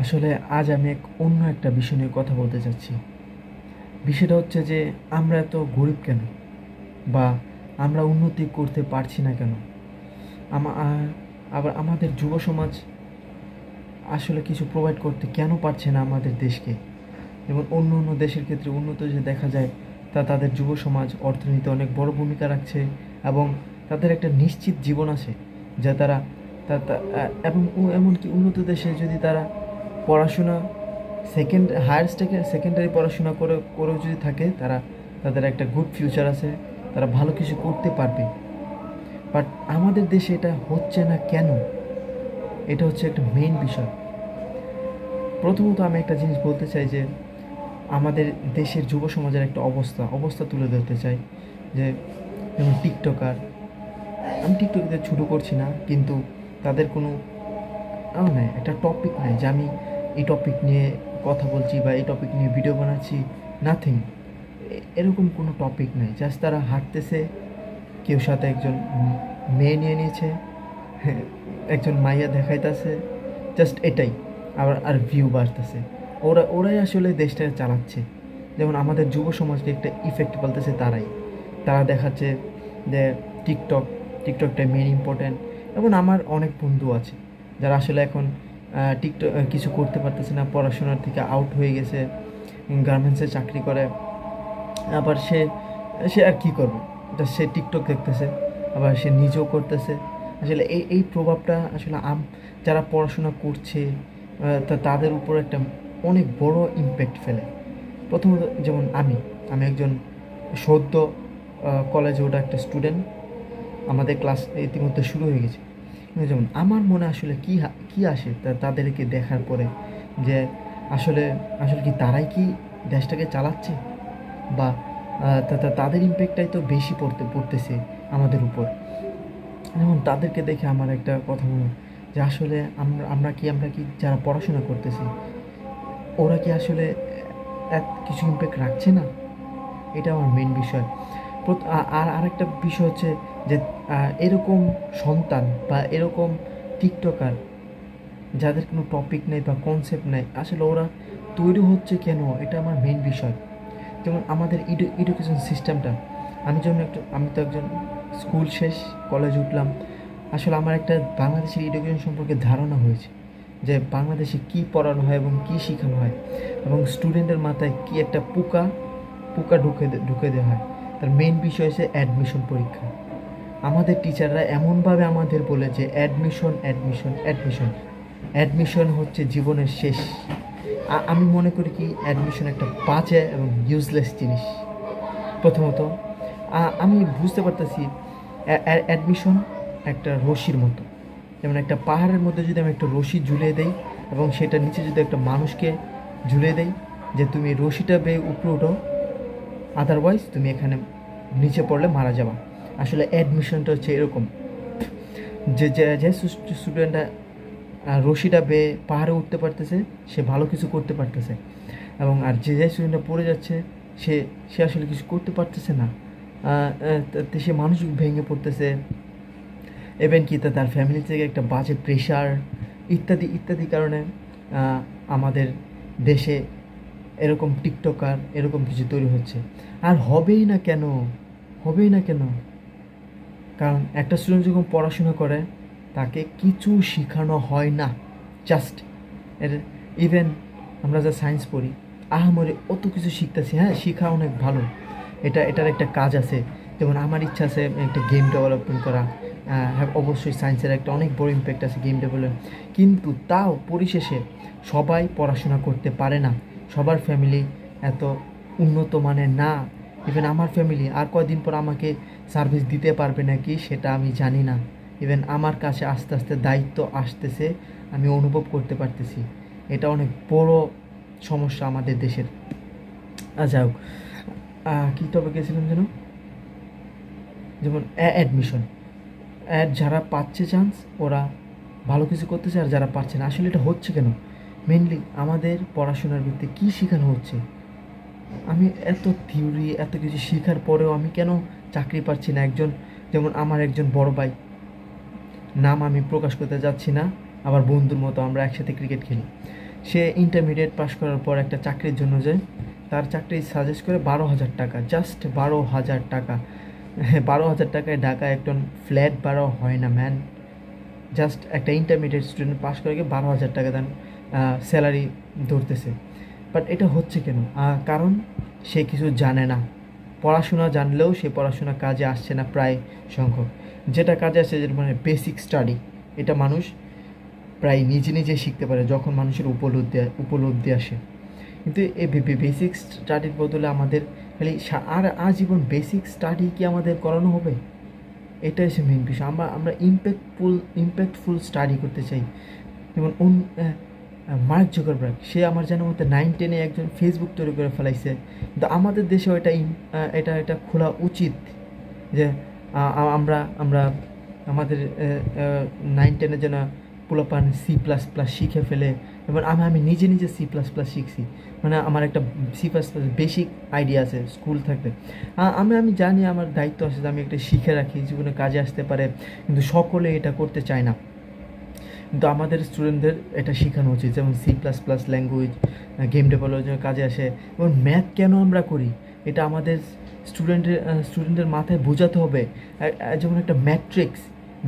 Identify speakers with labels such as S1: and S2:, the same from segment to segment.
S1: আসলে আজ আমি অন্য একটা বিষয় নিয়ে কথা বলতে চাচ্ছি। বিষয়টা হচ্ছে যে আমরা এত গরিব কেন? বা আমরা উন্নতি করতে পারছি না কেন? আবার আমাদের যুব সমাজ আসলে কিছু প্রোভাইড করতে কেন পারছে না আমাদের দেশকে? যেমন অন্য দেশের ক্ষেত্রে উন্নত যে দেখা যায়, তাদের যুব সমাজ অর্থনীতিতে অনেক বড় ভূমিকা রাখছে এবং তাদের একটা নিশ্চিত জীবন আছে, যা তারা এবং এমনকি উন্নত দেশে যদি তারা পড়াশোনা সেকেন্ডারি পড়াশোনা করেও যদি থাকে, তাদের একটা গুড ফিউচার আছে, তারা ভালো কিছু করতে পারবে। বাট আমাদের দেশে এটা হচ্ছে না কেন? এটা হচ্ছে একটা মেইন বিষয়। প্রথমত আমি একটা জিনিস বলতে চাই যে আমাদের দেশের যুব সমাজের একটা অবস্থা তুলে ধরতে চাই। যে যেমন টিকটকার, আমি টিকটকদের ছোটো করছি না, কিন্তু তাদের কোনো নাই, একটা টপিক নাই যে আমি এই টপিক নিয়ে কথা বলছি বা এই টপিক নিয়ে ভিডিও বানাচ্ছি। নাথিং, এরকম কোনো টপিক নাই। জাস্ট তারা হাঁটতেছে, কেউ সাথে একজন মেয়ে নিয়ে নিয়েছে, একজন মাইয়া দেখাইতেছে, জাস্ট এটাই। আর ভিউ বাড়তেছে। ওরাই আসলে দেশটাকে চালাচ্ছে। যেমন আমাদের যুব সমাজকে একটা ইফেক্ট ফেলতেছে তারা দেখাচ্ছে যে টিকটক টিকটকটা মেন ইম্পর্ট্যান্ট। এবং আমার অনেক বন্ধু আছে যারা আসলে এখন টিকটক কিছু করতে পারতেছে না, পড়াশোনার থেকে আউট হয়ে গেছে, গার্মেন্টসে চাকরি করে। আবার সে সে আর কী করবে, সে টিকটক দেখতেছে, আবার সে নিজেও করতেছে। আসলে এই প্রভাবটা আসলে যারা পড়াশোনা করছে তাদের উপর একটা অনেক বড় ইম্প্যাক্ট ফেলে। প্রথমত যেমন আমি একজন সদ্য কলেজে ওঠা একটা স্টুডেন্ট। আমাদের ক্লাস ইতিমধ্যে শুরু হয়ে গেছে। যেমন আমার মনে আসলে কী আসে তাদেরকে দেখার পরে, যে আসলে আসলে কি তারাই কি দেশটাকে চালাচ্ছে? বা তাদের ইম্প্যাক্টটাই তো বেশি পড়তেছে আমাদের উপর। যেমন তাদেরকে দেখে আমার একটা কথা মনে হয় যে আসলে আমরা কি যারা পড়াশোনা করতেছি, ওরা কি আসলে কিছু ইম্প্যাক্ট রাখছে না? এটা আমার মেন বিষয়। আর আরেকটা বিষয় হচ্ছে যে এরকম সন্তান বা এরকম টিকটকার যাদের কোনো টপিক নেই বা কনসেপ্ট নেই, আসলে ওরা তৈরি হচ্ছে কেন? এটা আমার মেন বিষয়। যেমন আমাদের এডুকেশন সিস্টেমটা, আমি তো একজন স্কুল শেষ, কলেজ উঠলাম। আসলে আমার একটা বাংলাদেশের এডুকেশন সম্পর্কে ধারণা হয়েছে যে বাংলাদেশে কী পড়ানো হয় এবং কী শেখানো হয়, এবং স্টুডেন্টের মাথায় কী একটা পোকা পোকা ঢুকে দেওয়া হয়। তার মেইন বিষয় হচ্ছে অ্যাডমিশন পরীক্ষা। আমাদের টিচাররা এমনভাবে আমাদের বলে যে অ্যাডমিশন অ্যাডমিশন অ্যাডমিশন অ্যাডমিশন হচ্ছে জীবনের শেষ। আমি মনে করি কি অ্যাডমিশন একটা বাজে এবং ইউজলেস জিনিস। প্রথমত আমি বুঝতে পারতেছি অ্যাডমিশন একটা রশির মতো। যেমন একটা পাহাড়ের মধ্যে যদি আমি একটা রশি ঝুলিয়ে দেই এবং সেটা নিচে যদি একটা মানুষকে ঝুলিয়ে দেই যে তুমি রশিটা বেয়ে উপরে উঠো, আদারওয়াইজ তুমি এখানে নিচে পড়লে মারা যাবা। আসলে অ্যাডমিশনটা হচ্ছে এরকম যে যে স্টুডেন্টরা রশিটা বেয়ে পাহাড়ে উঠতে পারতেছে, সে ভালো কিছু করতে পারতেছে। এবং আর যে স্টুডেন্টটা পড়ে যাচ্ছে, সে সে আসলে কিছু করতে পারতেছে না। সে মানসিক ভেঙে পড়তেছে, ইভেন কি তার ফ্যামিলি থেকে একটা বাজে প্রেশার, ইত্যাদি ইত্যাদি কারণে আমাদের দেশে এরকম টিকটকার এরকম কিছু তৈরি হচ্ছে। আর হবেই না কেন? কারণ একটা স্টুডেন্ট যখন পড়াশোনা করে, তাকে কিছু শেখানো হয় না। জাস্ট ইভেন আমরা যা সায়েন্স পড়ি, আহামরি অত কিছু শিখতেছি। হ্যাঁ, শেখা অনেক ভালো, এটার একটা কাজ আছে। যেমন আমার ইচ্ছা আছে একটা গেম ডেভেলপমেন্ট করা। হ্যাঁ, অবশ্যই সায়েন্সের একটা অনেক বড় ইম্প্যাক্ট আছে গেম ডেভেলপমেন্ট। কিন্তু তাও পরিশেষে সবাই পড়াশোনা করতে পারে না, সবার ফ্যামিলি এত উন্নত মানের না। ইভেন আমার ফ্যামিলি আর কয়দিন পর আমাকে সার্ভিস দিতে পারবে নাকি সেটা আমি জানি না। ইভেন আমার কাছে আস্তে আস্তে দায়িত্ব আসতেছে, আমি অনুভব করতে পারতেছি। এটা অনেক বড় সমস্যা আমাদের দেশের। যাই হোক, কী টপিক গেছিলাম যেন? যেমন অ্যাডমিশন, যারা পাচ্ছে চান্স, ওরা ভালো কিছু করতেছে, আর যারা পাচ্ছে না। আসলে এটা হচ্ছে কেন? মেনলি আমাদের পড়াশোনার ভিত্তি কী শেখানো হচ্ছে? আমি এত থিওরি এত কিছু শেখার পরেও আমি কেন চাকরি পাচ্ছি না? যেমন আমার একজন বড় ভাই, নাম আমি প্রকাশ করতে যাচ্ছি না, আবার বন্ধুর মতো আমরা একসাথে ক্রিকেট খেলি। সে ইন্টারমিডিয়েট পাস করার পর একটা চাকরির জন্য যায়, তার চাকরি সাজেস্ট করে 12,000 টাকা, জাস্ট 12,000 টাকা। 12,000 টাকায় ঢাকায় একটা ফ্ল্যাট ভাড়াও হয় না ম্যান। জাস্ট একটা ইন্টারমিডিয়েট স্টুডেন্ট পাস করে গিয়ে 12,000 টাকা দেন স্যালারি ধরতেছে। বাট এটা হচ্ছে কেন? কারণ সে কিছু জানে না। পড়াশোনা জানলেও সে পড়াশোনা কাজে আসছে না প্রায় সংখ্যক। যেটা কাজে আসে, যেটা মানে বেসিক স্টাডি, এটা মানুষ প্রায় নিজে নিজে শিখতে পারে যখন মানুষের উপলব্ধি আসে। কিন্তু এই বেসিক স্টাডির বদলে আমাদের খালি আর আজীবন বেসিক স্টাডি কি আমাদের করানো হবে? এটা হচ্ছে মেন বিষয়। আমরা ইম্প্যাক্টফুল স্টাডি করতে চাই। যেমন মার্ক জুকারবার্গ, সে আমার জানার মধ্যে 9-10-এ একজন ফেসবুক তৈরি করে ফেলাইছে। কিন্তু আমাদের দেশেও এটা খোলা উচিত যে আমরা আমরা আমাদের 9-10-এ যেন পোলাপান C++ শিখে ফেলে। এবার আমি নিজে C++ শিখছি, মানে আমার একটা C++ বেসিক আইডিয়া আছে স্কুল থাকতে। আমি জানি আমার দায়িত্ব আছে যে আমি একটা শিখে রাখি, জীবনে কাজে আসতে পারে, কিন্তু সকলে এটা করতে চায় না। কিন্তু আমাদের স্টুডেন্টদের এটা শেখানো উচিত, যেমন C++ ল্যাঙ্গুয়েজ গেম ডেভেলপমেন্টের কাজে আসে। এবং ম্যাথ কেন আমরা করি, এটা আমাদের স্টুডেন্টের মাথায় বোঝাতে হবে। যেমন একটা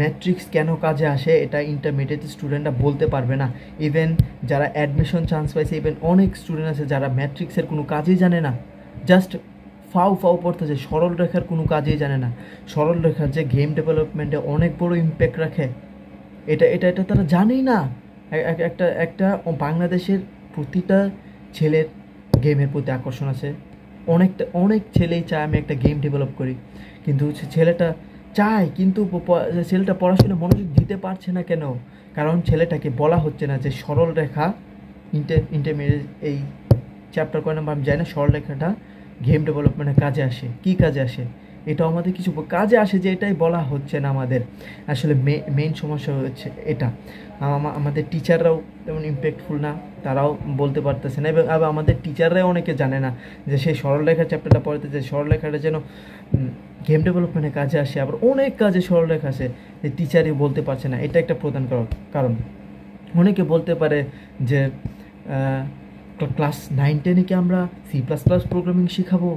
S1: ম্যাট্রিক্স কেন কাজে আসে, এটা ইন্টারমিডিয়েট স্টুডেন্টরা বলতে পারবে না। ইভেন যারা অ্যাডমিশন চান্স পাইছে, ইভেন অনেক স্টুডেন্ট আছে যারা ম্যাট্রিক্সের কোনো কাজই জানে না, জাস্ট ফাউ পড়তেছে, সরল রেখার কোনো কাজই জানে না। সরল রেখার যে গেম ডেভেলপমেন্টে অনেক বড় ইম্প্যাক্ট রাখে, এটা তারা জানেই না। একটা বাংলাদেশের প্রতিটা ছেলের গেমের প্রতি আকর্ষণ আছে। অনেক ছেলেই চায় আমি একটা গেম ডেভেলপ করি, কিন্তু ছেলেটা চায়, কিন্তু ছেলেটা পড়াশোনায় মনোযোগ দিতে পারছে না। কেন? কারণ ছেলেটাকে বলা হচ্ছে না যে সরল রেখা ইন্টারমিডিয়েট এই চ্যাপ্টার কয় নাম্বার আমি জানি না, সরল রেখাটা গেম ডেভেলপমেন্টের কাজে আসে। কী কাজে আসে? এটা আমাদের কিছু কাজে আসে, যে এটাই বলা হচ্ছে না আমাদের। আসলে মেইন সমস্যা হচ্ছে এটা। আমাদের টিচাররাও তেমন ইম্প্যাক্টফুল না, তারাও বলতে পারতেছে না। এবং আবার আমাদের টিচাররাই অনেকে জানে না যে সেই সরলরেখা চ্যাপ্টারটা পড়াতে, যে সরলরেখাটা যেন গেম ডেভেলপমেন্টের কাজে আসে। আবার অনেক কাজে সরলরেখা আছে, যে টিচারই বলতে পারছে না। এটা একটা প্রধান কারণ। অনেকে বলতে পারে যে ক্লাস 9-10-এ কি আমরা C++ প্রোগ্রামিং শেখাবো?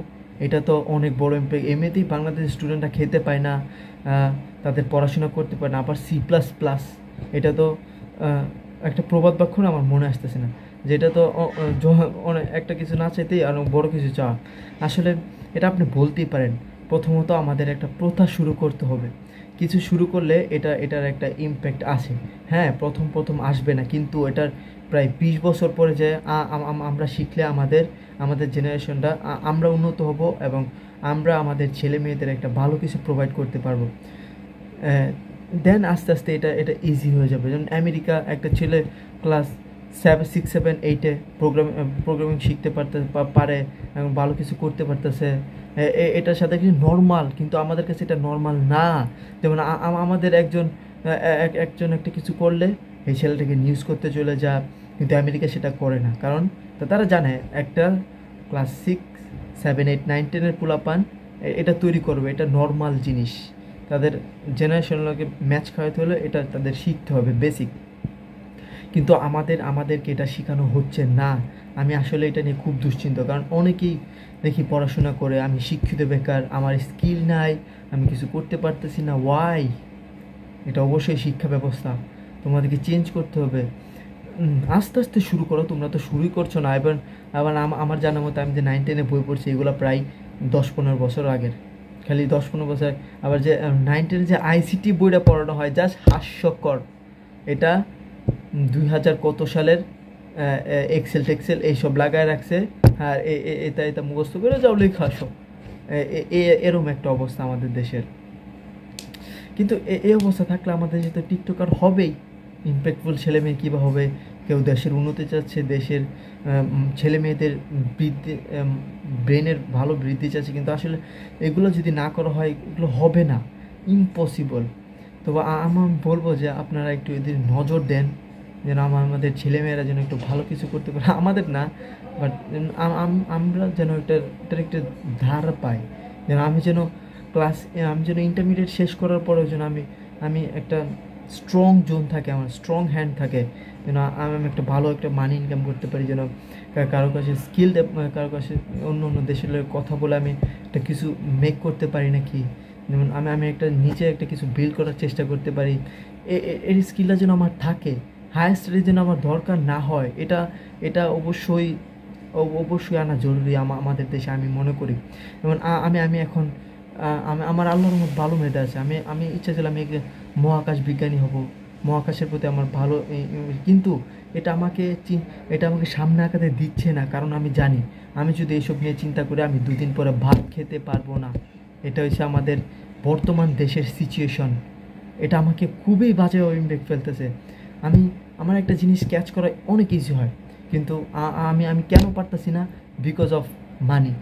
S1: এটা তো অনেক বড় ইম্প্যাক্ট। এমনিতেই বাংলাদেশের স্টুডেন্টরা খেতে পায় না, তাদের পড়াশোনা করতে পারে না, আবার C++, এটা তো একটা প্রবাদ বাক্য না, আমার মনে আসতেছে না, যেটা তো অনেক একটা কিছু না চাইতেই আর বড় কিছু চাওয়া। আসলে এটা আপনি বলতেই পারেন। প্রথমত আমাদের একটা প্রথা শুরু করতে হবে। কিছু শুরু করলে এটার একটা ইম্প্যাক্ট আসে। হ্যাঁ, প্রথম আসবে না, কিন্তু এটার প্রায় 20 বছর পরে যে আমরা শিখলে আমাদের জেনারেশনটা আমরা উন্নত হব, এবং আমরা আমাদের ছেলে মেয়েদের একটা ভালো কিছু প্রোভাইড করতে পারবো। দেন আস্তে আস্তে এটা ইজি হয়ে যাবে। যেমন আমেরিকা, একটা ছেলে ক্লাস 6, 7, 8-এ প্রোগ্রামিং শিখতে পারে এবং ভালো কিছু করতে পারতেছে। এটার সাথে কিছু নর্মাল, কিন্তু আমাদের কাছে এটা নর্মাল না। যেমন আমাদের একজন একটা কিছু করলে এই ছেলেটাকে নিউজ করতে চলে যা, কিন্তু আমেরিকা সেটা করে না। কারণ তারা জানে একটা ক্লাস 6, 7, 8, 9, 10-এর পোলাপান এটা তৈরি করবে, এটা নর্মাল জিনিস। তাদের জেনারেশনকে ম্যাচ খাওয়াতে হলে এটা তাদের শিখতে হবে বেসিক। কিন্তু আমাদেরকে এটা শেখানো হচ্ছে না। আমি আসলে এটা নিয়ে খুব দুশ্চিন্ত, কারণ অনেকেই দেখি পড়াশোনা করে আমি শিক্ষিত বেকার, আমার স্কিল নাই, আমি কিছু করতে পারতেছি না। ওয়াই? এটা অবশ্যই শিক্ষা ব্যবস্থা তোমাদেরকে চেঞ্জ করতে হবে। আস্তে আস্তে শুরু করো, তোমরা তো শুরুই করছো না। আবার আমার জানার মতো আমি যে 9-10-এ বই পড়ছি, এগুলো প্রায় 10-15 বছর আগের, খালি 10-15 বছর। আবার যে 9-10-এ যে ICT বইটা পড়ানো হয়, জাস্ট হাস্যকর। এটা 2000 কত সালের এক্সেল টেক্সেল এইসব লাগায় রাখছে, আর এটা মুখস্থ করে যাও, লেখা আসো। এরকম একটা অবস্থা আমাদের দেশের। কিন্তু এই অবস্থা থাকলে আমাদের দেশে তো টিকটকার হবেই। ইম্প্যাক্টফুল ছেলে মেয়ে কীভাবে হবে? কেউ দেশের উন্নতি চাচ্ছে, দেশের ছেলে মেয়েদের ব্রেনের ভালো বৃদ্ধি চাচ্ছে, কিন্তু আসলে এগুলো যদি না করা হয় এগুলো হবে না, ইম্পসিবল। তো আমার বলবো যে আপনারা একটু এদের নজর দেন, যেন আমাদের ছেলেমেয়েরা যেন একটু ভালো কিছু করতে পারে। আমাদের না, বাট আমরা যেন এটার একটা ধার পাই। যেন আমি যেন ইন্টারমিডিয়েট শেষ করার পরেও যেন আমি একটা স্ট্রং জোন থাকে, আমার স্ট্রং হ্যান্ড থাকে, যেন আমি একটা ভালো একটা মানি ইনকাম করতে পারি, যেন কারো কাছে স্কিল, কারো কাছে অন্য অন্য দেশের কথা বলে আমি একটা কিছু মেক করতে পারি নাকি, যেমন আমি আমি একটা নিজে একটা কিছু বিল্ড করার চেষ্টা করতে পারি। এই স্কিলটা যেন আমার থাকে, হায়ার স্টাডি যেন আমার দরকার না হয়, এটা এটা অবশ্যই অবশ্যই আনা জরুরি আমাদের দেশে আমি মনে করি। যেমন আমি আমি এখন আমি আমার আল্লাহর মধ্যে ভালো মেধা আছে, আমি আমি ইচ্ছা ছিল আমি মহাকাশ বিজ্ঞানী হব, মহাকাশের প্রতি আমার ভালো কিন্তু এটা আমাকে এটা আমাকে সামনে আঁকাতে দিচ্ছে না, কারণ আমি জানি আমি যদি এইসব নিয়ে চিন্তা করি আমি দুদিন পরে ভাত খেতে পারবো না। এটা হচ্ছে আমাদের বর্তমান দেশের সিচুয়েশন, এটা আমাকে খুবই বাজে ইমপ্যাক্ট ফেলতেছে। আমি আমার একটা জিনিস ক্যাচ করা অনেক ইজি হয়, কিন্তু আমি আমি কেন পারতেছি না? Because of money.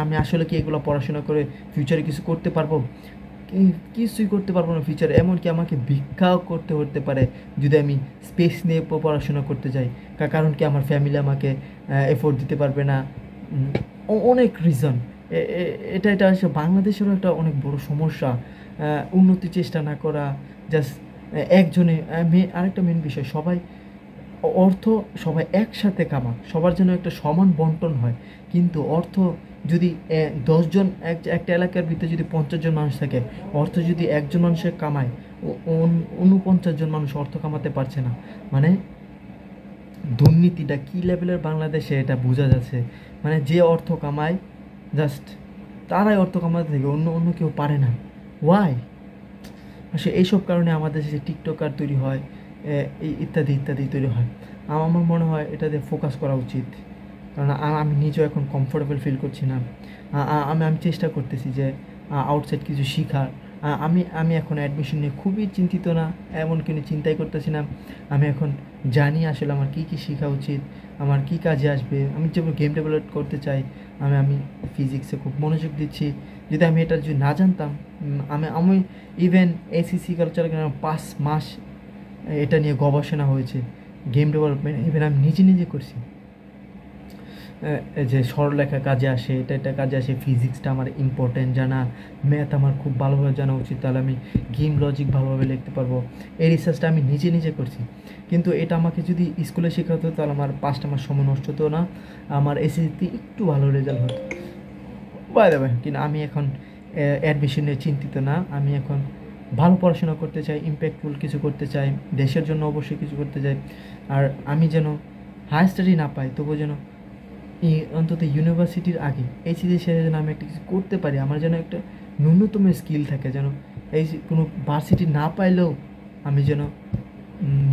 S1: আমি আসলে কি এগুলো পড়াশোনা করে ফিউচারে কিছু করতে পারবো? কিছুই করতে পারবো না ফিউচারে, এমনকি আমাকে ভিক্ষাও করতে হতে পারে যদি আমি স্পেস নিয়ে পড়াশোনা করতে যাই, কারণ কি আমার ফ্যামিলি আমাকে এফোর্ড দিতে পারবে না। অনেক রিজন, এটা এটা হচ্ছে বাংলাদেশেরও একটা অনেক বড় সমস্যা, উন্নতি চেষ্টা না করা, জাস্ট একজনে আরেকটা মেন বিষয়, সবাই অর্থ সবাই একসাথে কামাক, সবার জন্য একটা সমান বন্টন হয়, কিন্তু অর্থ যদি 10 জন একটা এলাকার ভিতরে যদি 50 জন মানুষ থাকে, অর্থ যদি একজন মানুষের কামায়, 49 জন মানুষ অর্থ কামাতে পারছে না, মানে দুর্নীতিটা কী লেভেলের বাংলাদেশে এটা বোঝা যাচ্ছে। মানে যে অর্থ কামায় জাস্ট তারাই অর্থ কামাতে থাকে, অন্য অন্য কেউ পারে না। ওয়াই? আসলে এইসব কারণে আমাদের যে টিকটকার তৈরি হয়, ইত্যাদি ইত্যাদি তৈরি হয়। আমার মনে হয় এটাতে ফোকাস করা উচিত, কারণ আমি নিজেও এখন কমফোর্টেবল ফিল করছি না। আমি আমি চেষ্টা করতেছি যে আউটসাইড কিছু শেখার। আমি আমি এখন অ্যাডমিশন নিয়ে খুবই চিন্তিত না, এমন কোনো চিন্তাই করতেছি না। আমি এখন জানি আসলে আমার কী কী শেখা উচিত, আমার কী কাজে আসবে। আমি যেমন গেম ডেভেলপ করতে চাই, আমি আমি ফিজিক্সে খুব মনোযোগ দিচ্ছি। যদি আমি এটা যদি না জানতাম, আমি আমি ইভেন এসিসি কালচার 5 মাস এটা নিয়ে গবেষণা হয়েছে, গেম ডেভেলপমেন্ট ইভেন আমি নিজে নিজে করছি। যে সরলরেখা কাজে আসে, এটা এটা কাজে আসে, ফিজিক্সটা আমার ইম্পর্টেন্ট জানা, ম্যাথ আমার খুব ভালোভাবে জানা উচিত, তাহলে আমি গেম লজিক ভালোভাবে লিখতে পারবো। এই রিসার্চটা আমি নিজে নিজে করছি, কিন্তু এটা আমাকে যদি স্কুলে শেখাতো তাহলে আমার 5টা মাস সময় নষ্ট হতো না, আমার এসএসসিতে একটু ভালো রেজাল্ট হতো। বাই দ্য ওয়ে, কিন্তু আমি এখন অ্যাডমিশন নিয়ে চিন্তিত না, আমি এখন ভালো পড়াশোনা করতে চাই, ইম্প্যাক্টফুল কিছু করতে চাই, দেশের জন্য অবশ্যই কিছু করতে চাই। আর আমি যেন হায়ার স্টাডি না পাই, তবুও যেন অন্তত ইউনিভার্সিটির আগে এইচএসসি সেরে যেন আমি একটা কিছু করতে পারি, আমার যেন একটা ন্যূনতম স্কিল থাকে, যেন এই কোনো ভার্সিটি না পাইলেও আমি যেন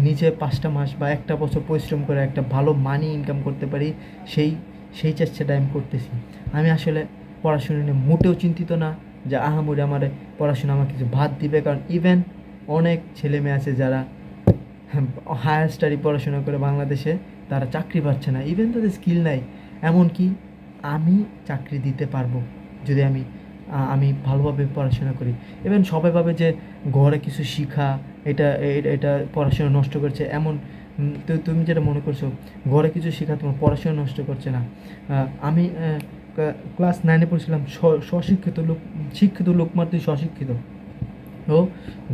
S1: নিজে 5টা মাস বা 1টা বছর পরিশ্রম করে একটা ভালো মানি ইনকাম করতে পারি, সেই সেই চেষ্টাটা আমি করতেছি। আমি আসলে পড়াশোনা নিয়ে মোটেও চিন্তিত না যে আহামরি আমার পড়াশোনা আমার কিছু ভাত দিবে, কারণ ইভেন অনেক ছেলে মেয়ে আছে যারা হায়ার স্টাডি পড়াশোনা করে বাংলাদেশে তারা চাকরি পাচ্ছে না, ইভেন তাদের স্কিল নাই। এমনকি আমি চাকরি দিতে পারবো যদি আমি আমি ভালোভাবে পড়াশোনা করি। ইভেন সবাই ভাবে যে ঘরে কিছু শিখা এটা এটা পড়াশোনা নষ্ট করছে, এমন তো তুমি যেটা মনে করছো ঘরে কিছু শেখা তোমার পড়াশোনা নষ্ট করছে না। আমি ক্লাস 9-এ পড়ছিলাম, শিক্ষিত লোক মাত্রই স্বশিক্ষিত। তো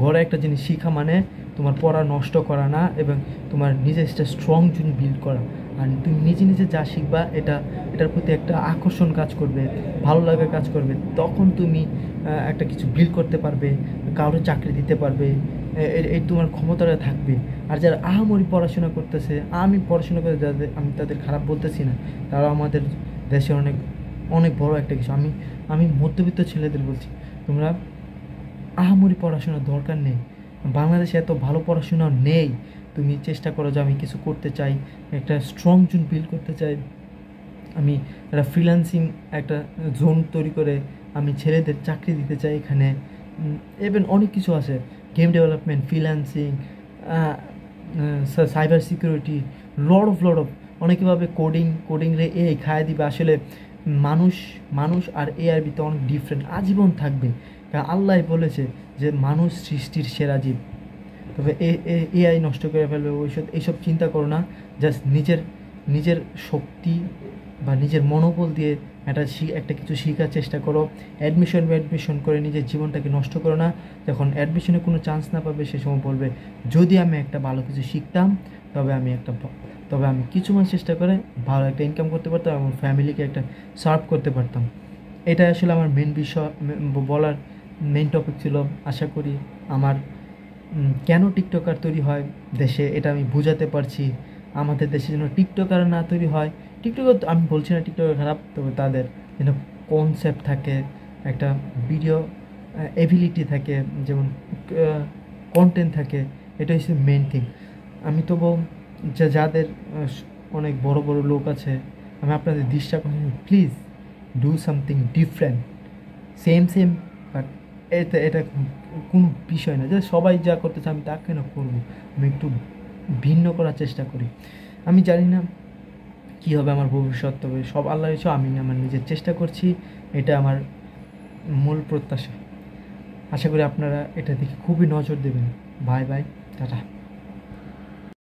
S1: ঘরে একটা জিনিস শিখা মানে তোমার পড়া নষ্ট করা না, এবং তোমার নিজের একটা স্ট্রং জোন বিল্ড করা। আর তুমি নিজে নিজে যা শিখবা এটার প্রতি একটা আকর্ষণ কাজ করবে, ভালো লাগা কাজ করবে, তখন তুমি একটা কিছু বিল্ড করতে পারবে, কারো চাকরি দিতে পারবে, এই তোমার ক্ষমতাটা থাকবে। আর যারা আহামরি পড়াশোনা করতেছে, আমি পড়াশোনা করে যাদের আমি তাদের খারাপ বলতেছি না, তারা আমাদের দেশে অনেক অনেক বড় একটা কিছু। আমি মধ্যবিত্ত ছেলেদের বলছি, তোমরা আহামরি পড়াশোনার দরকার নেই, বাংলাদেশে এত ভালো পড়াশোনা নেই। তুমি চেষ্টা করো যে আমি কিছু করতে চাই, একটা স্ট্রং জোন বিল্ড করতে চাই, আমি একটা ফ্রিল্যান্সিং একটা জোন তৈরি করে আমি ছেলেদের চাকরি দিতে চাই এখানে। ইভেন অনেক কিছু আছে, game development, freelancing, cyber security, Lord of অনেকে ভাবে কোডিং রে এআই খায় দিবে। আসলে মানুষ আর এআইয়ের ভিতরে অনেক ডিফারেন্ট, আজীবন থাকবে, কারণ আল্লাহ বলেছে যে মানুষ সৃষ্টির সেরা জীব। তবে এআই নষ্ট করে ফেলবে এইসব চিন্তা করো না, জাস্ট নিজের শক্তি বা নিজের মনোবল দিয়ে একটা কিছু শেখার চেষ্টা করো। অ্যাডমিশন করে নিজের জীবনটাকে নষ্ট করো না। যখন অ্যাডমিশনে কোনো চান্স না পাবে সে সময় বলবে যদি আমি একটা ভালো কিছু শিখতাম তবে আমি কিছু মাস চেষ্টা করে ভালো একটা ইনকাম করতে পারতাম এবং ফ্যামিলিকে একটা সার্ভ করতে পারতাম। এটা আসলে আমার মেন বিষয়, বলার মেন টপিক ছিল। আশা করি আমার কেন টিকটকার তৈরি হয় দেশে এটা আমি বোঝাতে পারছি। আমাদের দেশে যেন টিকটকার না তৈরি হয়। টিকটকার আমি বলছি না টিকটকার খারাপ, তবে তাদের যেন কনসেপ্ট থাকে, একটা ভিডিও এবিলিটি থাকে, যেমন কন্টেন্ট থাকে। এটা হচ্ছে মেন থিং। আমি তবু যাদের অনেক বড় বড় লোক আছে, আমি আপনাদের দৃষ্টি আকর্ষণ, please do something different. Same but এটা কোনো বিষয় না যে সবাই যা করতেছে আমি তা কেন করবো। আমি একটু ভিন্ন করার চেষ্টা করি। আমি জানি না কী হবে আমার ভবিষ্যৎ, তবে সব আল্লাহর ইচ্ছা। আমি আমার নিজের চেষ্টা করছি, এটা আমার মূল প্রত্যাশা। আশা করি আপনারা এটা দেখে খুবই নজর দেবেন। Bye bye, tata.